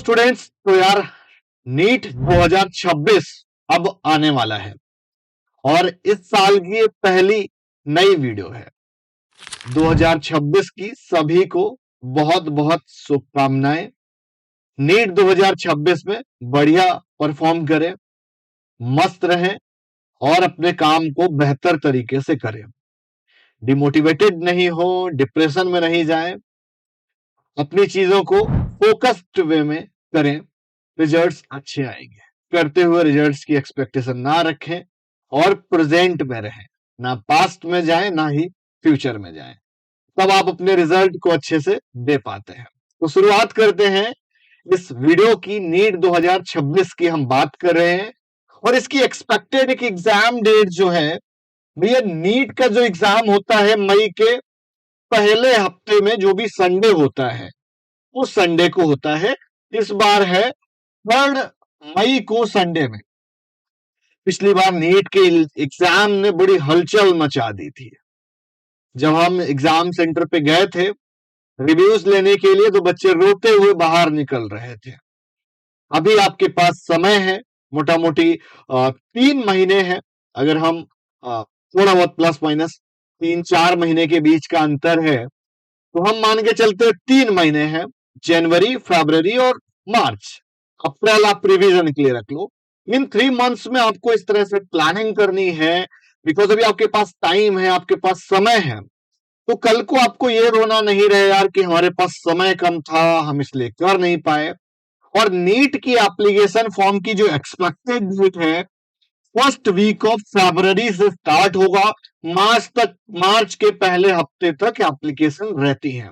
Students, तो यार NEET 2026 अब आने वाला है और इस साल की ये पहली नई वीडियो है। 2026 की सभी को बहुत बहुत शुभकामनाएं। नीट 2026 में बढ़िया परफॉर्म करें, मस्त रहें और अपने काम को बेहतर तरीके से करें। डिमोटिवेटेड नहीं हो, डिप्रेशन में नहीं जाएं, अपनी चीजों को फोकस्ड वे में करें, रिजल्ट्स अच्छे आएंगे। करते हुए रिजल्ट्स की एक्सपेक्टेशन ना रखें और प्रेजेंट में रहें, ना पास्ट में जाएं ना ही फ्यूचर में जाएं, तब आप अपने रिजल्ट को अच्छे से दे पाते हैं। तो शुरुआत करते हैं इस वीडियो की। नीट 2026 की हम बात कर रहे हैं और इसकी एक्सपेक्टेड एक एग्जाम डेट जो है भैया, नीट का जो एग्जाम होता है मई के पहले हफ्ते में, जो भी संडे होता है उस संडे को होता है। इस बार है 3 मई को संडे में। पिछली बार नीट के एग्जाम ने बड़ी हलचल मचा दी थी। जब हम एग्जाम सेंटर पे गए थे रिव्यूज लेने के लिए तो बच्चे रोते हुए बाहर निकल रहे थे। अभी आपके पास समय है, मोटा मोटी 3 महीने है। अगर हम थोड़ा बहुत प्लस माइनस 3-4 महीने के बीच का अंतर है तो हम मान के चलते 3 महीने हैं, जनवरी, फरवरी और मार्च। अप्रैल आप रिवीजन के लिए रख लो। इन 3 मंथ्स में आपको इस तरह से प्लानिंग करनी है, बिकॉज अभी आपके पास टाइम है, आपके पास समय है। तो कल को आपको ये रोना नहीं रहे यार कि हमारे पास समय कम था, हम इसलिए कर नहीं पाए। और नीट की एप्लीकेशन फॉर्म की जो एक्सपेक्टेड डेट है फर्स्ट वीक ऑफ फरवरी से स्टार्ट होगा, मार्च के पहले हफ्ते तक एप्लीकेशन रहती है।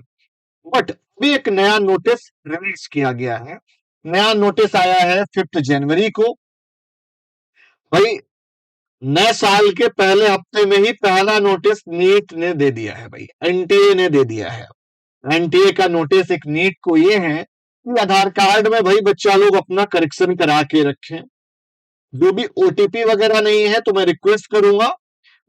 बट अभी एक नया नोटिस रिलीज किया गया है। नया नोटिस आया है 5 जनवरी को। भाई, नए साल के पहले हफ्ते में ही पहला नोटिस नीट ने दे दिया है भाई, एनटीए ने दे दिया है। एनटीए का नोटिस एक नीट को ये है कि आधार कार्ड में भाई बच्चा लोग अपना करेक्शन करा के रखें। जो भी ओटीपी वगैरह नहीं है तो मैं रिक्वेस्ट करूंगा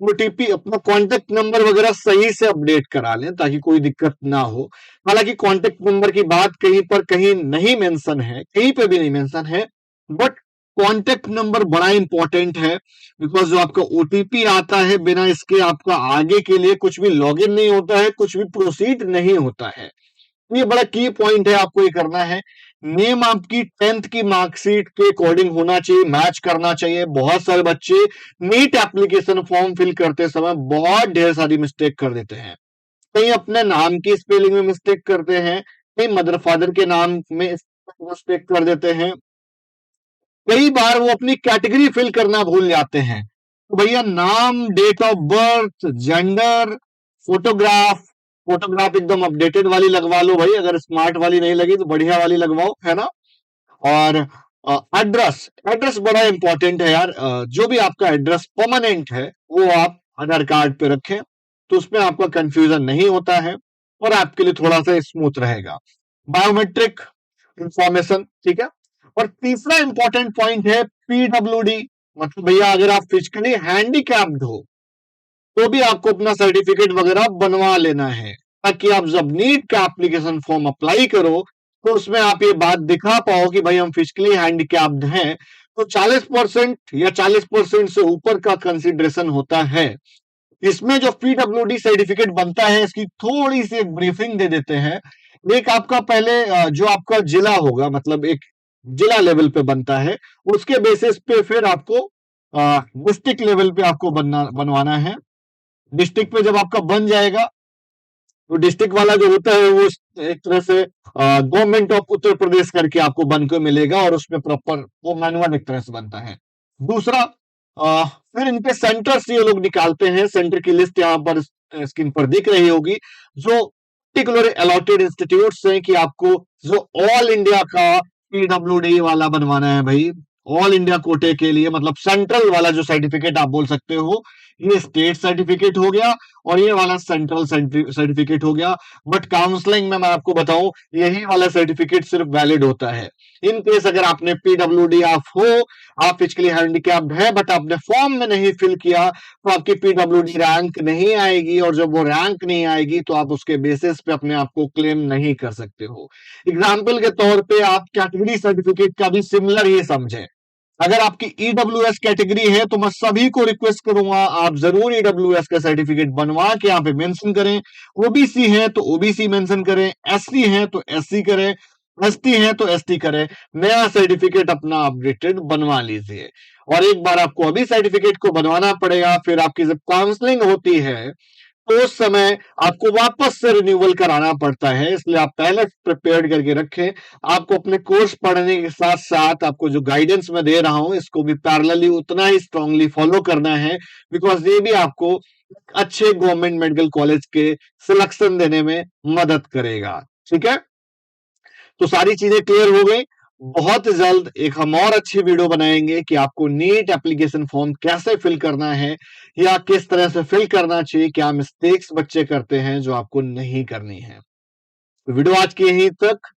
ओटीपी अपना कॉन्टेक्ट नंबर वगैरह सही से अपडेट करा लें ताकि कोई दिक्कत ना हो। हालांकि कॉन्टेक्ट नंबर की बात कहीं पर कहीं नहीं मेंशन है, कहीं पे भी नहीं मेंशन है, बट कॉन्टेक्ट नंबर बड़ा इंपॉर्टेंट है। बिकॉज जो आपका ओटीपी आता है बिना इसके आपका आगे के लिए कुछ भी लॉगिन नहीं होता है, कुछ भी प्रोसीड नहीं होता है। ये बड़ा की पॉइंट है, आपको ये करना है। नेम आपकी 10th की मार्कशीट के अकॉर्डिंग होना चाहिए, मैच करना चाहिए। बहुत सारे बच्चे नीट एप्लीकेशन फॉर्म फिल करते समय बहुत ढेर सारी मिस्टेक कर देते हैं। कहीं अपने नाम की स्पेलिंग में मिस्टेक करते हैं, कहीं मदर फादर के नाम में मिस्टेक कर देते हैं, कई बार वो अपनी कैटेगरी फिल करना भूल जाते हैं। तो भैया नाम, date of birth, gender, photograph photograph एकदम अपडेटेड वाली लगवा लो भाई। अगर स्मार्ट वाली नहीं लगी तो बढ़िया वाली लगवाओ, है ना। और एड्रेस, एड्रेस बड़ा इंपॉर्टेंट है यार। जो भी आपका एड्रेस परमानेंट है वो आप आधार कार्ड पे रखें तो उसमें आपका कंफ्यूजन नहीं होता है और आपके लिए थोड़ा सा स्मूथ रहेगा। बायोमेट्रिक इंफॉर्मेशन, ठीक है। और तीसरा इंपॉर्टेंट पॉइंट है पीडब्ल्यूडी, मतलब भैया अगर आप फिजिकली हैंडीकैप्ड हो तो भी आपको अपना सर्टिफिकेट वगैरह बनवा लेना है, ताकि आप जब नीट का एप्लीकेशन फॉर्म अप्लाई करो तो उसमें आप ये बात दिखा पाओ कि भाई हम फिजिकली हैंडीकैप्ड हैं। तो 40% या 40% से ऊपर का कंसिडरेशन होता है। इसमें जो पीडब्ल्यूडी सर्टिफिकेट बनता है इसकी थोड़ी सी ब्रीफिंग दे देते हैं। एक आपका पहले जो आपका जिला होगा, मतलब एक जिला लेवल पे बनता है, उसके बेसिस पे फिर आपको डिस्ट्रिक्ट लेवल पे आपको बनवाना है। डिस्ट्रिक्ट पे जब आपका बन जाएगा तो डिस्ट्रिक्ट वाला जो होता है वो एक तरह से गवर्नमेंट ऑफ उत्तर प्रदेश करके आपको बन के मिलेगा और उसमें प्रॉपर वो मैनुअल एक तरह से बनता है। दूसरा, फिर इनके सेंटर्स ये लोग निकालते हैं। सेंटर की लिस्ट यहाँ पर स्क्रीन पर दिख रही होगी, जो पर्टिकुलर अलॉटेड इंस्टीट्यूट्स हैं कि आपको जो ऑल इंडिया का पीडब्ल्यूडी वाला बनवाना है भाई, ऑल इंडिया कोटे के लिए, मतलब सेंट्रल वाला जो सर्टिफिकेट आप बोल सकते हो ये स्टेट सर्टिफिकेट हो गया और ये वाला सेंट्रल सर्टिफिकेट हो गया। बट काउंसलिंग में मैं आपको बताऊं, यही वाला सर्टिफिकेट सिर्फ वैलिड होता है। इन केस अगर आपने पीडब्ल्यूडी आप हो, आप फिजिकली हैंडिकैप्ड है बट आपने फॉर्म में नहीं फिल किया, तो आपकी पीडब्ल्यूडी रैंक नहीं आएगी, और जब वो रैंक नहीं आएगी तो आप उसके बेसिस पे अपने आप को क्लेम नहीं कर सकते हो। एग्जाम्पल के तौर पे आप कैटेगरी सर्टिफिकेट का भी सिमिलर ये समझें। अगर आपकी ईडब्ल्यूएस कैटेगरी है तो मैं सभी को रिक्वेस्ट करूंगा, आप जरूर ईडब्ल्यूएस का सर्टिफिकेट बनवा के यहाँ पे मेंशन करें। ओबीसी है तो ओबीसी मेंशन करें, एससी है तो एससी करें, एसटी है तो एसटी करें। नया सर्टिफिकेट अपना अपडेटेड बनवा लीजिए। और एक बार आपको अभी सर्टिफिकेट को बनवाना पड़ेगा, फिर आपकी जब काउंसलिंग होती है तो उस समय आपको वापस से रिन्यूअल कराना पड़ता है। इसलिए आप पहले प्रिपेयर करके रखें। आपको अपने कोर्स पढ़ने के साथ साथ आपको जो गाइडेंस मैं दे रहा हूं इसको भी पैरेलली उतना ही स्ट्रांगली फॉलो करना है, बिकॉज ये भी आपको अच्छे गवर्नमेंट मेडिकल कॉलेज के सिलेक्शन देने में मदद करेगा। ठीक है, तो सारी चीजें क्लियर हो गई। बहुत जल्द एक हम और अच्छी वीडियो बनाएंगे कि आपको नीट एप्लीकेशन फॉर्म कैसे फिल करना है या किस तरह से फिल करना चाहिए, क्या मिस्टेक्स बच्चे करते हैं जो आपको नहीं करनी है। तो वीडियो आज की यहीं तक,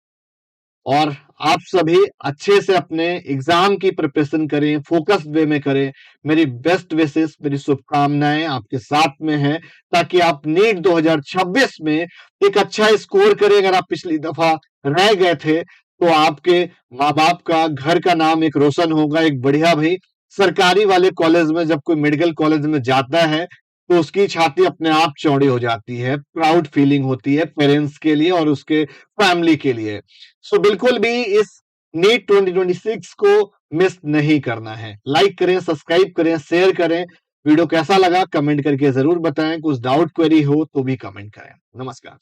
और आप सभी अच्छे से अपने एग्जाम की प्रिपरेशन करें, फोकस वे में करें। मेरी बेस्ट विशेस, मेरी शुभकामनाएं आपके साथ में है, ताकि आप नीट 2026 में एक अच्छा स्कोर करें। अगर आप पिछली दफा रह गए थे तो आपके माँ बाप का, घर का नाम एक रोशन होगा। एक बढ़िया भाई सरकारी वाले कॉलेज में जब कोई मेडिकल कॉलेज में जाता है तो उसकी छाती अपने आप चौड़ी हो जाती है, प्राउड फीलिंग होती है पेरेंट्स के लिए और उसके फैमिली के लिए। सो बिल्कुल भी इस नीट 2026 को मिस नहीं करना है। लाइक करें, सब्सक्राइब करें, शेयर करें। वीडियो कैसा लगा कमेंट करके जरूर बताएं। कुछ डाउट क्वेरी हो तो भी कमेंट करें। नमस्कार।